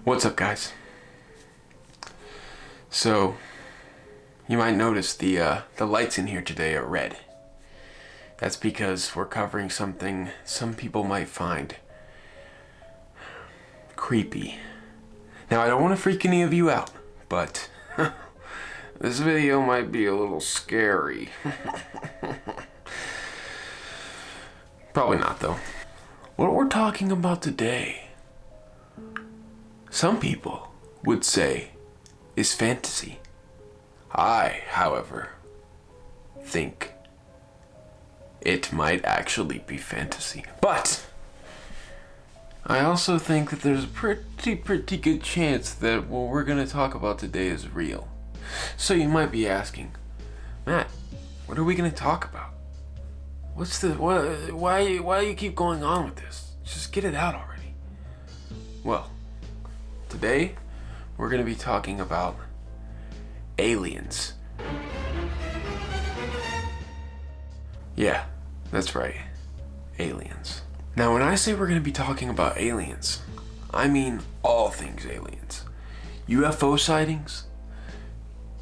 What's up, guys? So, you might notice the lights in here today are red. That's because we're covering something some people might find creepy. Now, I don't want to freak any of you out, but this video might be a little scary. Probably not, though. What we're talking about today, some people would say, is fantasy. I, however, think it might actually be fantasy. But I also think that there's a pretty good chance that what we're going to talk about today is real. So you might be asking, Matt, what are we going to talk about? Why you keep going on with this? Just get it out already. Well, today we're going to be talking about aliens. Yeah, that's right. Aliens. Now, when I say we're going to be talking about aliens, I mean all things aliens. UFO sightings,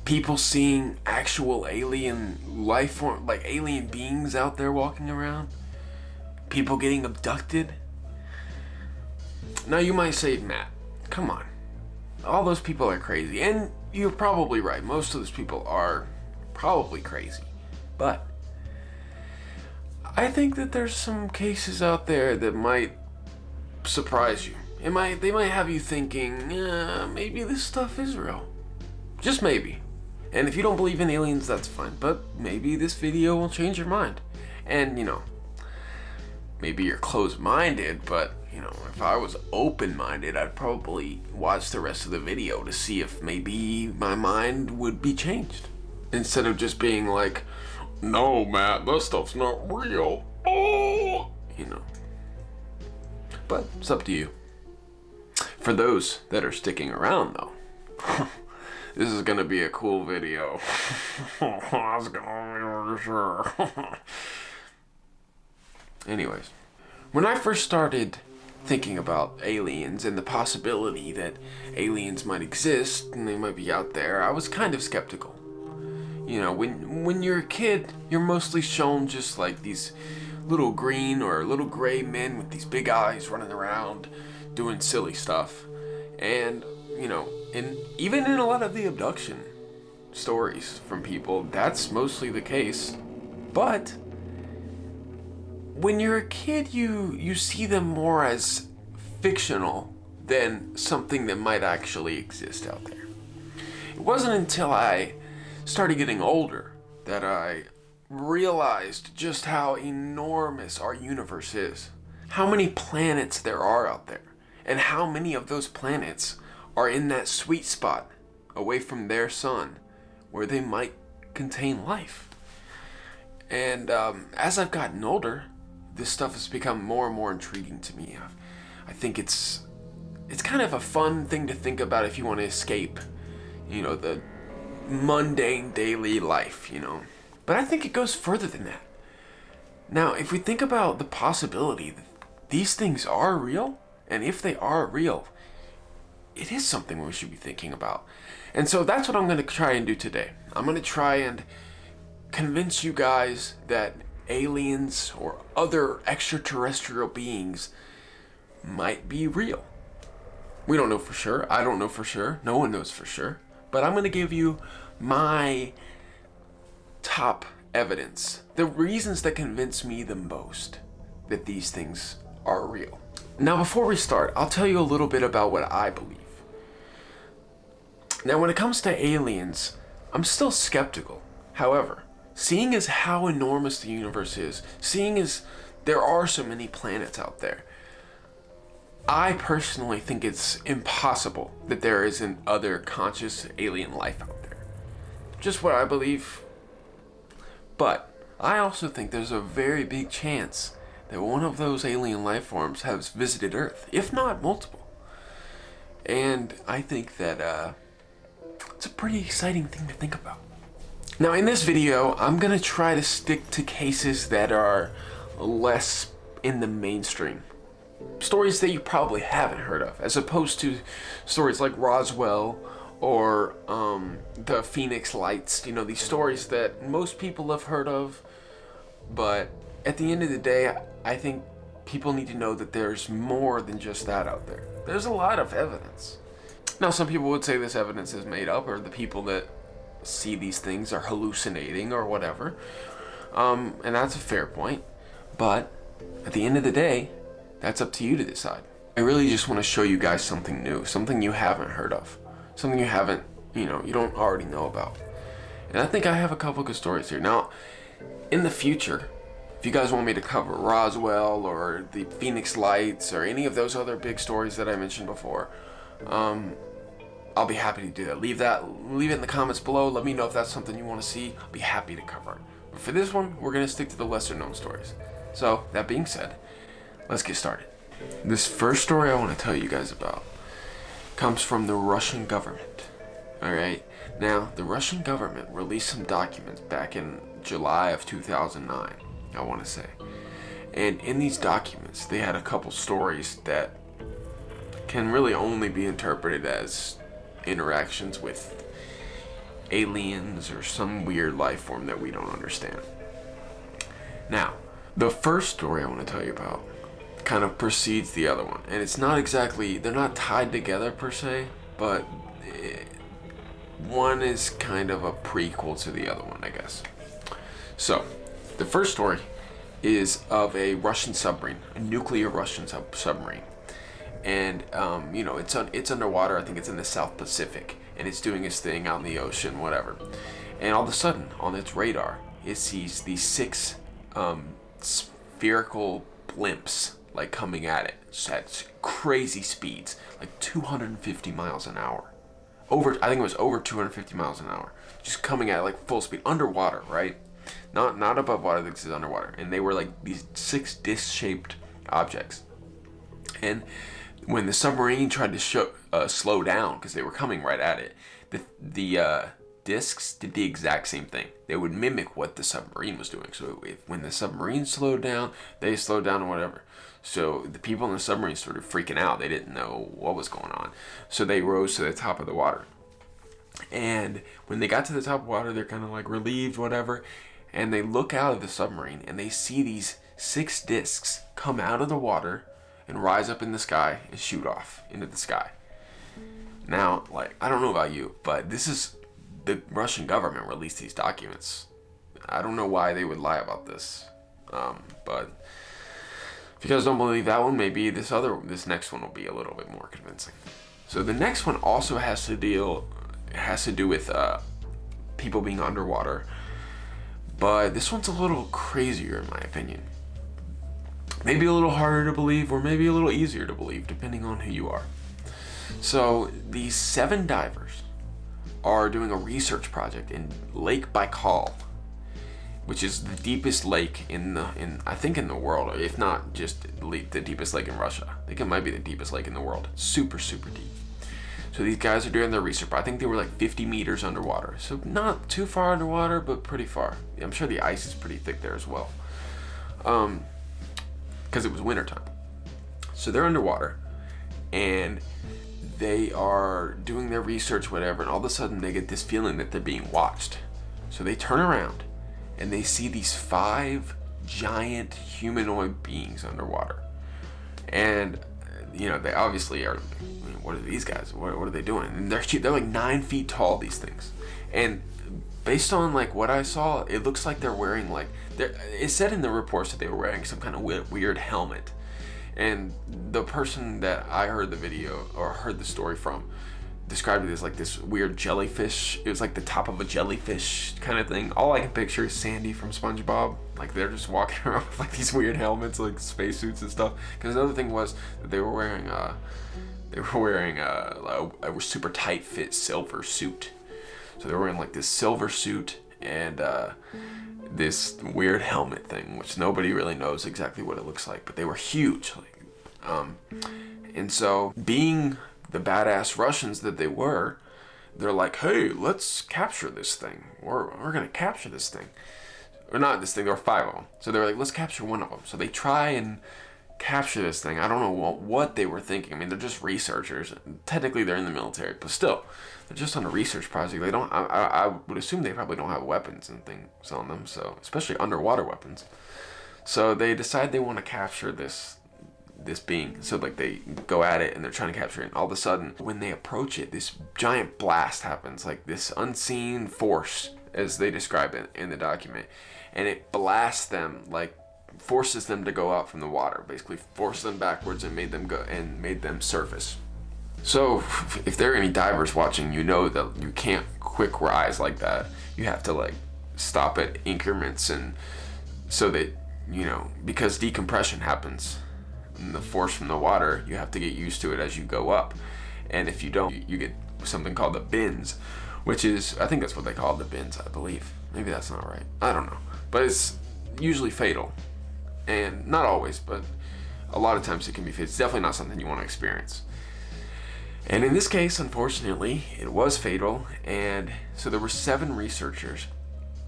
people seeing actual alien life form, like alien beings out there walking around, people getting abducted. Now, you might say, Matt, come on. All those people are crazy. And you're probably right. Most of those people are probably crazy. But I think that there's some cases out there that might surprise you. They might have you thinking, maybe this stuff is real. Just maybe. And if you don't believe in aliens, that's fine. But maybe this video will change your mind. And, maybe you're closed-minded, but, if I was open-minded, I'd probably watch the rest of the video to see if maybe my mind would be changed. Instead of just being like, no, Matt, that stuff's not real. Oh, But it's up to you. For those that are sticking around, though, this is gonna be a cool video. That's gonna be for sure. Anyways, when I first started thinking about aliens and the possibility that aliens might exist and they might be out there, I was kind of skeptical. When you're a kid, you're mostly shown just like these little green or little gray men with these big eyes running around doing silly stuff. And, and even in a lot of the abduction stories from people, that's mostly the case. But when you're a kid, you see them more as fictional than something that might actually exist out there. It wasn't until I started getting older that I realized just how enormous our universe is. How many planets there are out there. And how many of those planets are in that sweet spot away from their sun where they might contain life. And as I've gotten older, this stuff has become more and more intriguing to me. I think it's kind of a fun thing to think about if you want to escape, the mundane daily life, But I think it goes further than that. Now, if we think about the possibility that these things are real, and if they are real, it is something we should be thinking about. And so that's what I'm going to try and do today. I'm going to try and convince you guys that aliens or other extraterrestrial beings might be real. We don't know for sure. I don't know for sure. No one knows for sure. But I'm going to give you my top evidence, the reasons that convince me the most that these things are real. Now, before we start, I'll tell you a little bit about what I believe. Now, when it comes to aliens, I'm still skeptical. However, seeing as how enormous the universe is, seeing as there are so many planets out there, I personally think it's impossible that there isn't other conscious alien life out there. Just what I believe. But I also think there's a very big chance that one of those alien life forms has visited Earth, if not multiple. And I think that it's a pretty exciting thing to think about. Now, in this video, I'm going to try to stick to cases that are less in the mainstream. stories that you probably haven't heard of, as opposed to stories like Roswell or the Phoenix Lights. You know, these stories that most people have heard of, but at the end of the day, I think people need to know that there's more than just that out there. There's a lot of evidence. Now, some people would say this evidence is made up, or the people that see these things are hallucinating or whatever, and that's a fair point. But at the end of the day, that's up to you to decide. I really just want to show you guys something new, something you haven't heard of, something you haven't, you don't already know about. And I think I have a couple good stories here. Now, in the future, if you guys want me to cover Roswell or the Phoenix Lights or any of those other big stories that I mentioned before, I'll be happy to do that. Leave it in the comments below. Let me know if that's something you want to see. I'll be happy to cover it. But for this one, we're going to stick to the lesser known stories. So, that being said, let's get started. This first story I want to tell you guys about comes from the Russian government. Alright? Now, the Russian government released some documents back in July of 2009, I want to say. And in these documents, they had a couple stories that can really only be interpreted as interactions with aliens or some weird life form that we don't understand. Now, the first story I want to tell you about kind of precedes the other one, and it's not exactly, they're not tied together per se, but one is kind of a prequel to the other one, I guess. So, the first story is of a Russian submarine, a nuclear Russian submarine. And, it's underwater. I think it's in the South Pacific, and it's doing its thing out in the ocean, whatever. And all of a sudden, on its radar, it sees these 6 spherical blimps, like, coming at it at crazy speeds, like 250 miles an hour. I think it was over 250 miles an hour. Just coming at it, like, full speed, underwater, right? Not above water, this is underwater. And they were, like, these 6 disc-shaped objects. And when the submarine tried to slow down, because they were coming right at it, the discs did the exact same thing. They would mimic what the submarine was doing. So when the submarine slowed down, they slowed down or whatever. So the people in the submarine started freaking out. They didn't know what was going on. So they rose to the top of the water. And when they got to the top of the water, they're kind of like relieved, whatever. And they look out of the submarine and they see these 6 discs come out of the water and rise up in the sky and shoot off into the sky. Now, like, I don't know about you, but this is the Russian government released these documents. I don't know why they would lie about this, but if you guys don't believe that one, maybe this next one will be a little bit more convincing. So the next one also has to do with people being underwater, but this one's a little crazier in my opinion. Maybe a little harder to believe, or maybe a little easier to believe, depending on who you are. So these 7 divers are doing a research project in Lake Baikal, which is the deepest lake in the world, or if not just the deepest lake in Russia. I think it might be the deepest lake in the world. Super, super deep. So these guys are doing their research. I think they were like 50 meters underwater. So not too far underwater, but pretty far. I'm sure the ice is pretty thick there as well. Because it was wintertime. So they're underwater, and they are doing their research, whatever, and all of a sudden they get this feeling that they're being watched. So they turn around, and they see these 5 giant humanoid beings underwater. And, they obviously are, what are these guys? What are they doing? And they're like 9 feet tall, these things. And based on like what I saw, it looks like they're wearing it said in the reports that they were wearing some kind of weird helmet. And the person that I heard the video or heard the story from described it as like this weird jellyfish. It was like the top of a jellyfish kind of thing. All I can picture is Sandy from SpongeBob. Like they're just walking around with like these weird helmets, like spacesuits and stuff. Because another thing was that they were wearing a super tight fit silver suit. So they were wearing like this silver suit and this weird helmet thing, which nobody really knows exactly what it looks like, but they were huge. And so, being the badass Russians that they were, they're like, hey, let's capture this thing. We're gonna capture this thing. Or not this thing, there were 5 of them. So they were like, let's capture one of them. So they try and capture this thing. I don't know what they were thinking. I mean, they're just researchers. Technically, they're in the military, but still, they're just on a research project. They don't. I would assume they probably don't have weapons and things on them. So, especially underwater weapons. So they decide they want to capture this being. So like they go at it and they're trying to capture it. And all of a sudden, when they approach it, this giant blast happens. Like this unseen force, as they describe it in the document, and it blasts them, like forces them to go out from the water. Basically, forced them backwards and made them surface. So if there are any divers watching, you know that you can't quick rise like that. You have to like stop at increments, and so that, you know, because decompression happens and the force from the water, you have to get used to it as you go up. And if you don't, you get something called the bends, which is, I think that's what they call the bends, I believe. Maybe that's not right. I don't know. But it's usually fatal. And not always, but a lot of times it can be fatal. It's definitely not something you want to experience. And in this case, unfortunately, it was fatal. And so there were 7 researchers.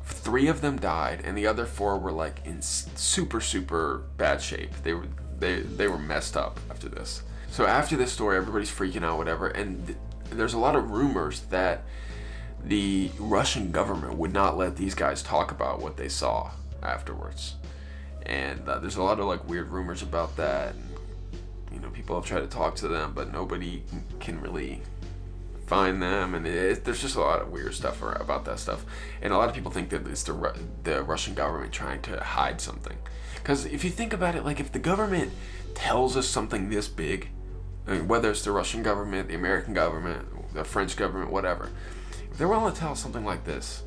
3 of them died, and the other 4 were like in super bad shape. They were messed up after this. So after this story, everybody's freaking out, whatever. And there's a lot of rumors that the Russian government would not let these guys talk about what they saw afterwards. And there's a lot of like weird rumors about that. And, you know, people have tried to talk to them, but nobody can really find them. And there's just a lot of weird stuff about that stuff. And a lot of people think that it's the Russian government trying to hide something. Because if you think about it, like if the government tells us something this big, I mean, whether it's the Russian government, the American government, the French government, whatever, if they're willing to tell us something like this,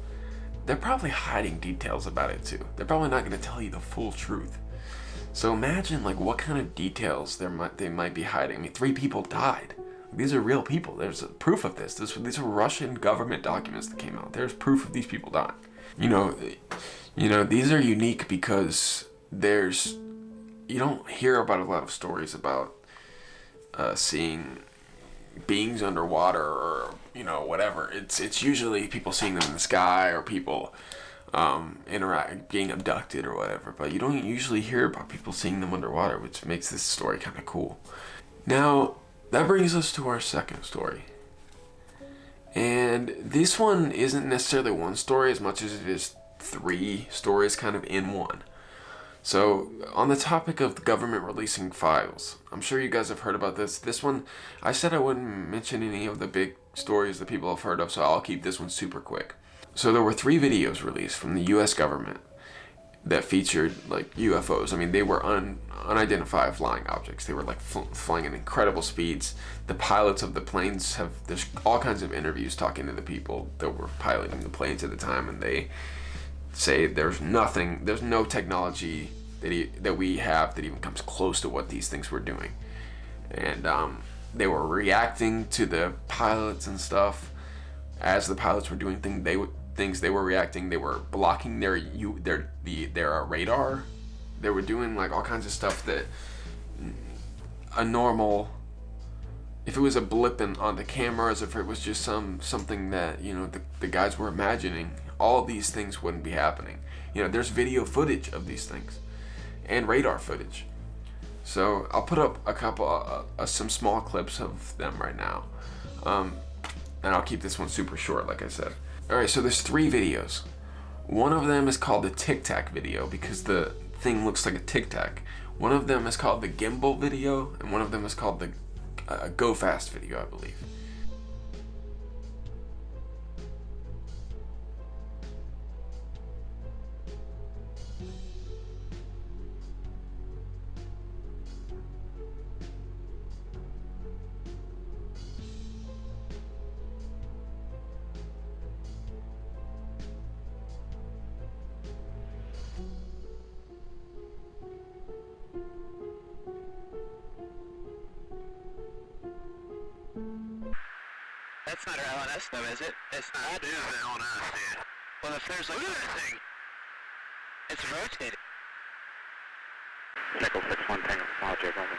they're probably hiding details about it too. They're probably not going to tell you the full truth. So imagine like what kind of details they might be hiding. I mean, 3 people died. These are real people. There's proof of this. These are Russian government documents that came out. There's proof of these people dying. You know, these are unique because you don't hear about a lot of stories about seeing beings underwater, or, you know, whatever. It's usually people seeing them in the sky, or people being abducted or whatever. But you don't usually hear about people seeing them underwater, which makes this story kind of cool. Now, that brings us to our second story. And this one isn't necessarily one story as much as it is 3 stories kind of in one. So, on the topic of the government releasing files, I'm sure you guys have heard about this. This one, I said I wouldn't mention any of the big stories that people have heard of, so I'll keep this one super quick. So there were 3 videos released from the U.S. government that featured like UFOs. I mean, they were unidentified flying objects. They were like flying at incredible speeds. The pilots of the planes there's all kinds of interviews talking to the people that were piloting the planes at the time, and they say there's no technology that we have that even comes close to what these things were doing. And they were reacting to the pilots and stuff. As the pilots were doing things, they were reacting. They were blocking their radar. They were doing like all kinds of stuff that a normal, if it was a blip on the cameras, if it was just something that, you know, the guys were imagining, all of these things wouldn't be happening. You know, there's video footage of these things and radar footage. So I'll put up a couple, some small clips of them right now. And I'll keep this one super short, like I said. Alright, so there's 3 videos. One of them is called the Tic Tac video because the thing looks like a Tic Tac. One of them is called the Gimbal video, and one of them is called the Go Fast video, I believe. That's not our LNS though, is it? It's not. That is the LNS, dude. Well, if there's like... Look at that thing! It's rotating. Nickel 6-1 Tango, Roger, over.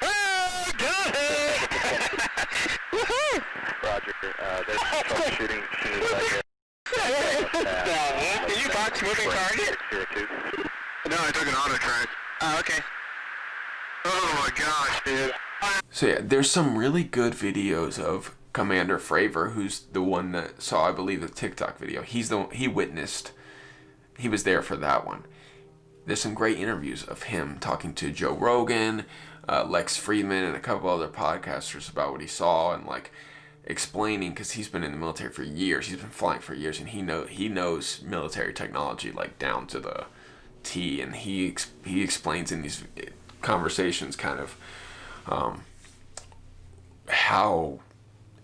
Oh, got it! Woohoo! Roger, there's troubleshooting back here. Did you box moving target? 02. No, I took an auto track. Oh, okay. So yeah, there's some really good videos of Commander Fravor, who's the one that saw, I believe, the TikTok video. He witnessed, he was there for that one. There's some great interviews of him talking to Joe Rogan, Lex Friedman, and a couple other podcasters about what he saw, and like explaining, because he's been in the military for years. He's been flying for years, and he knows military technology like down to the T, and he explains in these conversations kind of how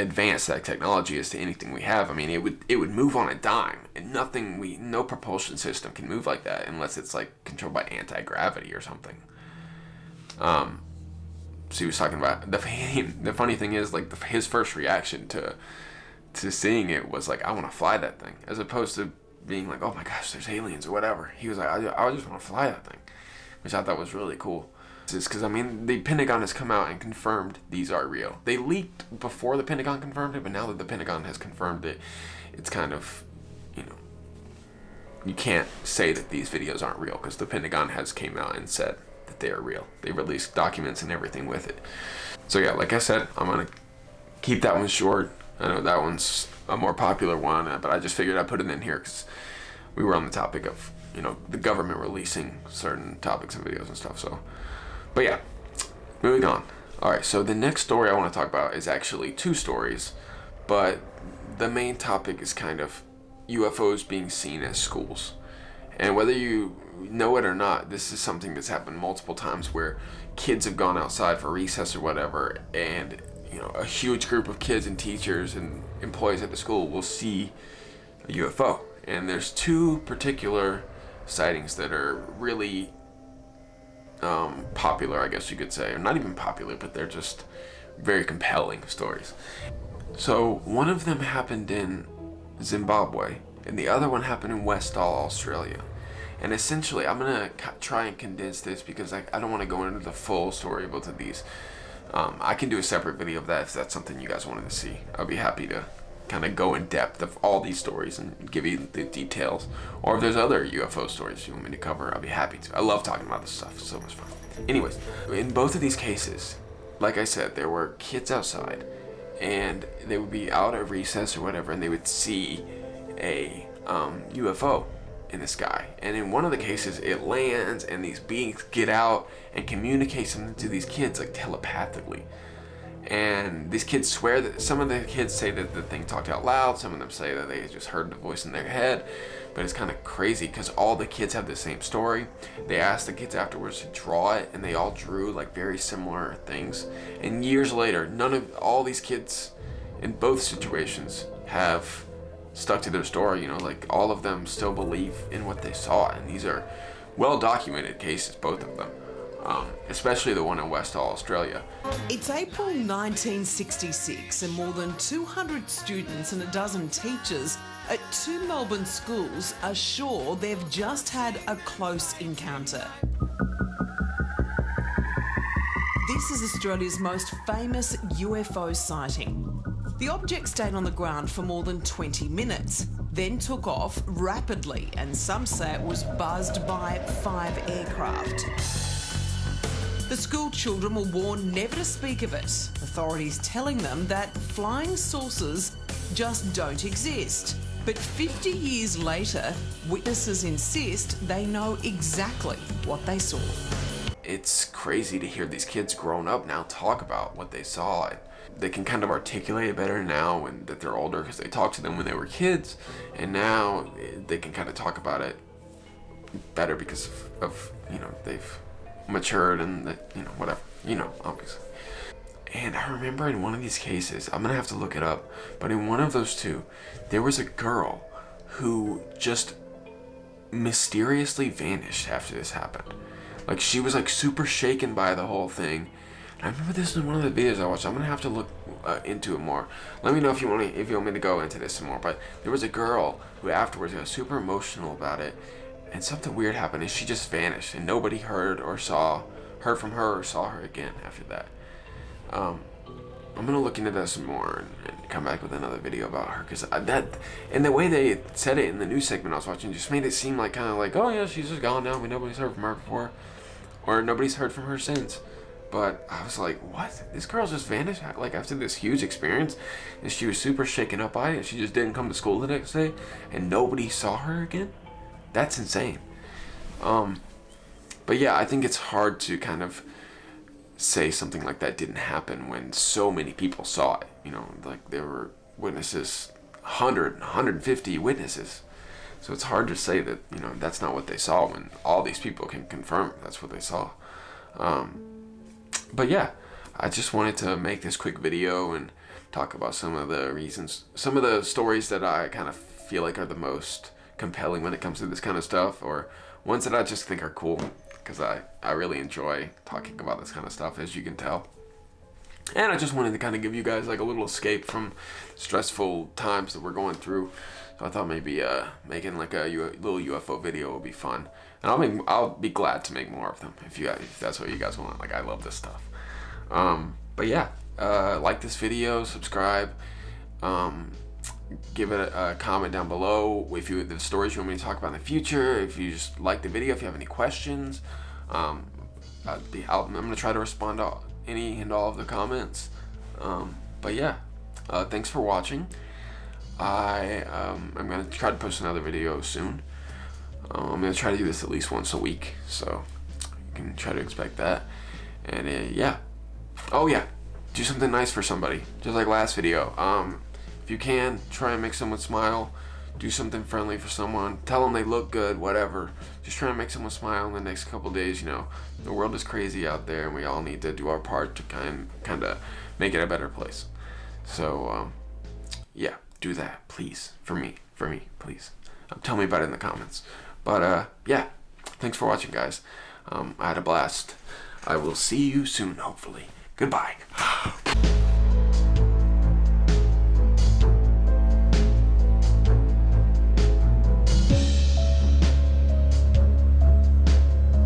advanced that technology is to anything we have. I mean, it would move on a dime, and no propulsion system can move like that unless it's like controlled by anti-gravity or something. So he was talking about the funny thing is, like, his first reaction to seeing it was like, I want to fly that thing, as opposed to being like, oh my gosh, there's aliens or whatever. He was like, I just want to fly that thing, which I thought was really cool. It's because, I mean, the Pentagon has come out and confirmed these are real. They leaked before the Pentagon confirmed it, but now that the Pentagon has confirmed it, it's kind of, you can't say that these videos aren't real, because the Pentagon has came out and said that they are real. They released documents and everything with it. So yeah, like I said, I'm going to keep that one short. I know that one's a more popular one, but I just figured I'd put it in here because we were on the topic of, the government releasing certain topics and videos and stuff. So, but yeah, moving on. All right, so the next story I want to talk about is actually two stories, but the main topic is kind of UFOs being seen as schools. And whether you know it or not, this is something that's happened multiple times where kids have gone outside for recess or whatever, and a huge group of kids and teachers and employees at the school will see a UFO. And there's two particular sightings that are really popular, I guess you could say, or not even popular, but they're just very compelling stories. So one of them happened in Zimbabwe, and the other one happened in Westall, Australia. And essentially, I'm going to try and condense this because I don't want to go into the full story of both of these. I can do a separate video of that if that's something you guys wanted to see. I'll be happy to kind of go in depth of all these stories and give you the details. Or if there's other UFO stories you want me to cover, I'll be happy to. I love talking about this stuff. It's so much fun. Anyways, in both of these cases, like I said, there were kids outside, and they would be out at recess or whatever, and they would see a UFO in the sky. And in one of the cases, it lands, and these beings get out and communicate something to these kids, like telepathically. And these kids swear that, some of the kids say that the thing talked out loud, some of them say that they just heard the voice in their head. But it's kind of crazy because all the kids have the same story. They asked the kids afterwards to draw it, and they all drew like very similar things. And years later, all these kids in both situations have stuck to their story. Like all of them still believe in what they saw, and these are well documented cases, both of them. Especially the one in Westall, Australia. It's April 1966, and more than 200 students and a dozen teachers at two Melbourne schools are sure they've just had a close encounter. This is Australia's most famous UFO sighting. The object stayed on the ground for more than 20 minutes, then took off rapidly, and some say it was buzzed by 5 aircraft. The school children were warned never to speak of it, authorities telling them that flying saucers just don't exist. But 50 years later, witnesses insist they know exactly what they saw. It's crazy to hear these kids grown up now talk about what they saw. They can kind of articulate it better now that they're older, because they talked to them when they were kids, and now they can kind of talk about it better because of they've matured and whatever, obviously. And I remember in one of these cases, I'm gonna have to look it up, but in one of those two, there was a girl who just mysteriously vanished after this happened. Like, she was like super shaken by the whole thing. And I remember this in one of the videos I watched. I'm gonna have to look into it more. Let me know if you want me to go into this some more. But there was a girl who afterwards got super emotional about it, and something weird happened, and she just vanished, and nobody heard from her or saw her again after that. I'm gonna look into that some more and come back with another video about her, because and the way they said it in the news segment I was watching just made it seem like, kind of like, oh yeah, she's just gone now, nobody's heard from her before, or nobody's heard from her since. But I was like, what? This girl just vanished like after this huge experience, and she was super shaken up by it. She just didn't come to school the next day, and nobody saw her again. That's insane. But yeah, I think it's hard to kind of say something like that didn't happen when so many people saw it. You know, like there were witnesses, 100, 150 witnesses. So it's hard to say that, you know, that's not what they saw when all these people can confirm that's what they saw. But yeah, I just wanted to make this quick video and talk about some of the reasons, some of the stories that I kind of feel like are the most compelling when it comes to this kind of stuff, or ones that I just think are cool, because I really enjoy talking about this kind of stuff, as you can tell. And I just wanted to kind of give you guys like a little escape from stressful times that we're going through. So I thought maybe making like a little UFO video would be fun, and I'll be glad to make more of them if that's what you guys want. Like, I love this stuff. But yeah, like this video, subscribe, give it a comment down below if the stories you want me to talk about in the future. If you just like the video, if you have any questions, I'm gonna try to respond to any and all of the comments. But yeah, thanks for watching. I'm gonna try to post another video soon. I'm gonna try to do this at least once a week, so you can try to expect that. And yeah, oh yeah, do something nice for somebody, just like last video. If you can, try and make someone smile. Do something friendly for someone. Tell them they look good, whatever. Just try and make someone smile in the next couple days. You know, the world is crazy out there, and we all need to do our part to kind of make it a better place. So yeah, do that, please, for me, please. Tell me about it in the comments. But yeah, thanks for watching, guys. I had a blast. I will see you soon, hopefully. Goodbye.